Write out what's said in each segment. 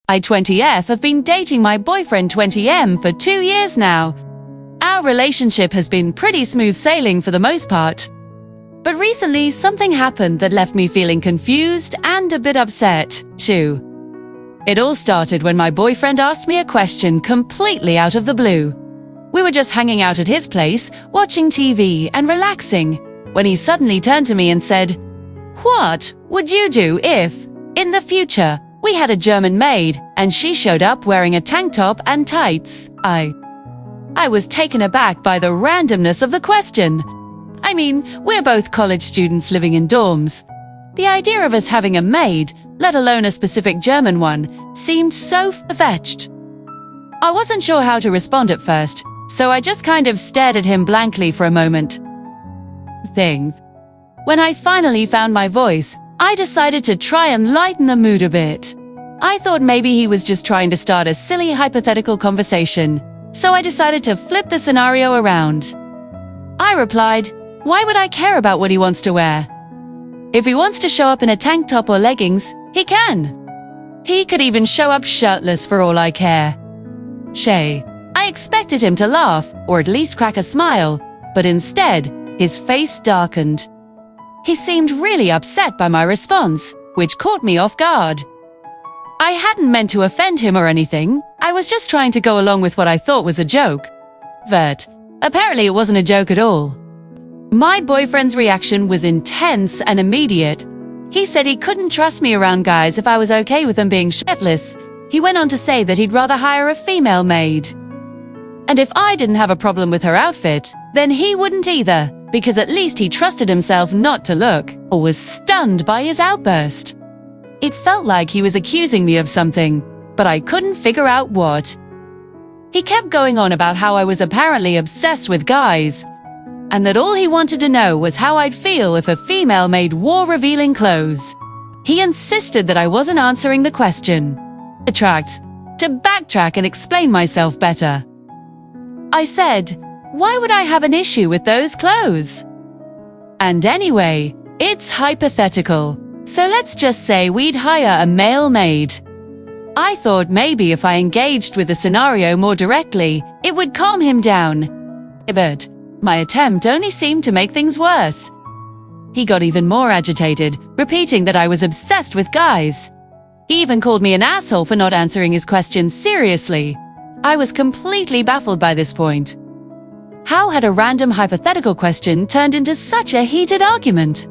I 20F have been dating my boyfriend 20M for 2 years now. Our relationship has been pretty smooth sailing for the most part. But recently something happened that left me feeling confused and a bit upset, too. It all started when my boyfriend asked me a question completely out of the blue. We were just hanging out at his place, watching TV and relaxing, when he suddenly turned to me and said, "What would you do if, in the future, we had a German maid and she showed up wearing a tank top and tights?" I was taken aback by the randomness of the question. I mean, we're both college students living in dorms. The idea of us having a maid, let alone a specific German one, seemed so far-fetched. I wasn't sure how to respond at first, so I just kind of stared at him blankly for a moment. When I finally found my voice, I decided to try and lighten the mood a bit. I thought maybe he was just trying to start a silly hypothetical conversation, so I decided to flip the scenario around. I replied, "Why would I care about what he wants to wear? If he wants to show up in a tank top or leggings, he can. He could even show up shirtless for all I care." I expected him to laugh, or at least crack a smile, but instead, his face darkened. He seemed really upset by my response, which caught me off guard. I hadn't meant to offend him or anything. I was just trying to go along with what I thought was a joke. But apparently it wasn't a joke at all. My boyfriend's reaction was intense and immediate. He said he couldn't trust me around guys if I was okay with them being shirtless. He went on to say that he'd rather hire a female maid. And if I didn't have a problem with her outfit, then he wouldn't either, because at least he trusted himself not to look, or was stunned by his outburst. It felt like he was accusing me of something, but I couldn't figure out what. He kept going on about how I was apparently obsessed with guys, and that all he wanted to know was how I'd feel if a female maid wore revealing clothes. He insisted that I wasn't answering the question. To backtrack and explain myself better. I said, "Why would I have an issue with those clothes? And anyway, it's hypothetical, so let's just say we'd hire a male maid." I thought maybe if I engaged with the scenario more directly, it would calm him down. But my attempt only seemed to make things worse. He got even more agitated, repeating that I was obsessed with guys. He even called me an asshole for not answering his questions seriously. I was completely baffled by this point. How had a random hypothetical question turned into such a heated argument?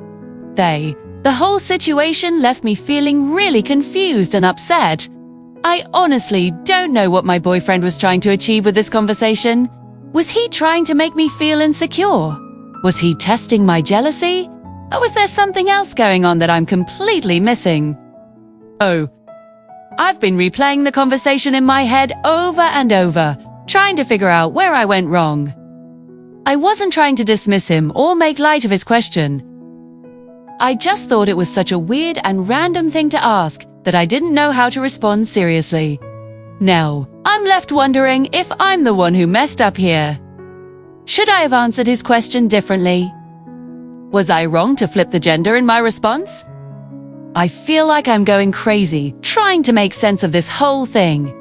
The whole situation left me feeling really confused and upset. I honestly don't know what my boyfriend was trying to achieve with this conversation. Was he trying to make me feel insecure? Was he testing my jealousy? Or was there something else going on that I'm completely missing? I've been replaying the conversation in my head over and over, trying to figure out where I went wrong. I wasn't trying to dismiss him or make light of his question. I just thought it was such a weird and random thing to ask that I didn't know how to respond seriously. Now, I'm left wondering if I'm the one who messed up here. Should I have answered his question differently? Was I wrong to flip the gender in my response? I feel like I'm going crazy, trying to make sense of this whole thing.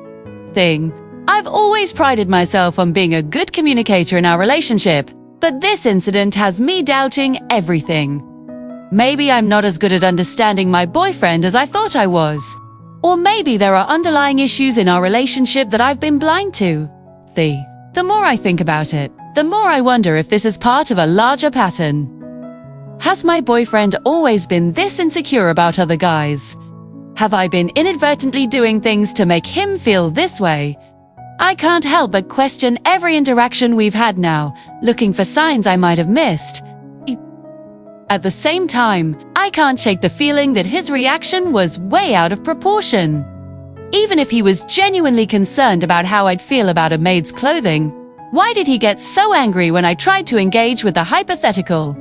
I've always prided myself on being a good communicator in our relationship, but this incident has me doubting everything. Maybe I'm not as good at understanding my boyfriend as I thought I was. Or maybe there are underlying issues in our relationship that I've been blind to. The more I think about it, the more I wonder if this is part of a larger pattern. Has my boyfriend always been this insecure about other guys? Have I been inadvertently doing things to make him feel this way? I can't help but question every interaction we've had now, looking for signs I might have missed. At the same time, I can't shake the feeling that his reaction was way out of proportion. Even if he was genuinely concerned about how I'd feel about a maid's clothing, why did he get so angry when I tried to engage with the hypothetical?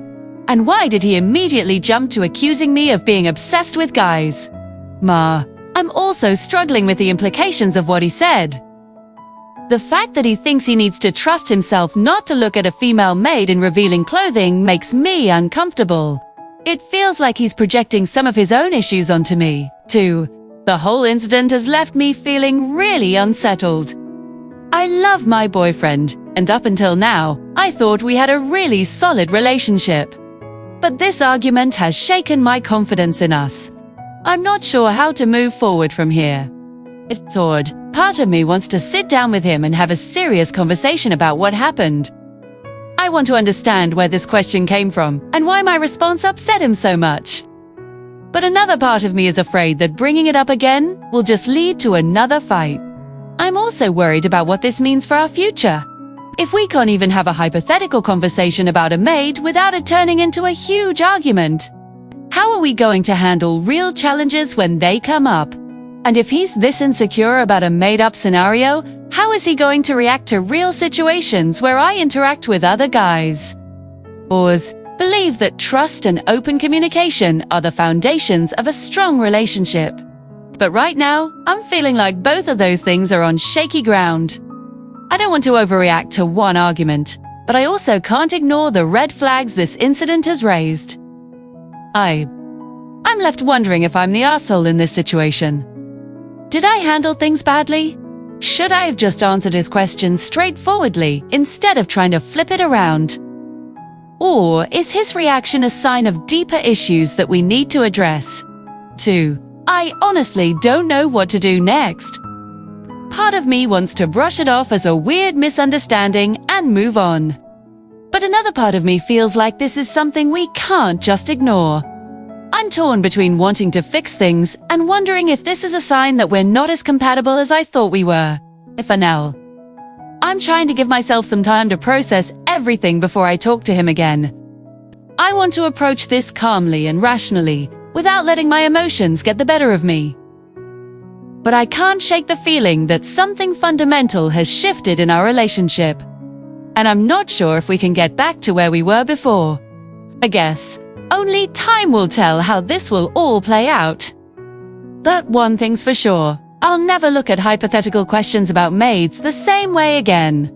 And why did he immediately jump to accusing me of being obsessed with guys? I'm also struggling with the implications of what he said. The fact that he thinks he needs to trust himself not to look at a female maid in revealing clothing makes me uncomfortable. It feels like he's projecting some of his own issues onto me, too. The whole incident has left me feeling really unsettled. I love my boyfriend, and up until now, I thought we had a really solid relationship. But this argument has shaken my confidence in us. I'm not sure how to move forward from here. It's odd. Part of me wants to sit down with him and have a serious conversation about what happened. I want to understand where this question came from and why my response upset him so much. But another part of me is afraid that bringing it up again will just lead to another fight. I'm also worried about what this means for our future. If we can't even have a hypothetical conversation about a maid without it turning into a huge argument, how are we going to handle real challenges when they come up? And if he's this insecure about a made-up scenario, how is he going to react to real situations where I interact with other guys? Oars believe that trust and open communication are the foundations of a strong relationship. But right now, I'm feeling like both of those things are on shaky ground. I don't want to overreact to one argument, but I also can't ignore the red flags this incident has raised. I'm left wondering if I'm the asshole in this situation. Did I handle things badly? Should I have just answered his question straightforwardly instead of trying to flip it around? Or is his reaction a sign of deeper issues that we need to address? 2. I honestly don't know what to do next. Part of me wants to brush it off as a weird misunderstanding and move on. But another part of me feels like this is something we can't just ignore. I'm torn between wanting to fix things and wondering if this is a sign that we're not as compatible as I thought we were. For now, I'm trying to give myself some time to process everything before I talk to him again. I want to approach this calmly and rationally, without letting my emotions get the better of me. But I can't shake the feeling that something fundamental has shifted in our relationship. And I'm not sure if we can get back to where we were before. I guess only time will tell how this will all play out. But one thing's for sure, I'll never look at hypothetical questions about maids the same way again.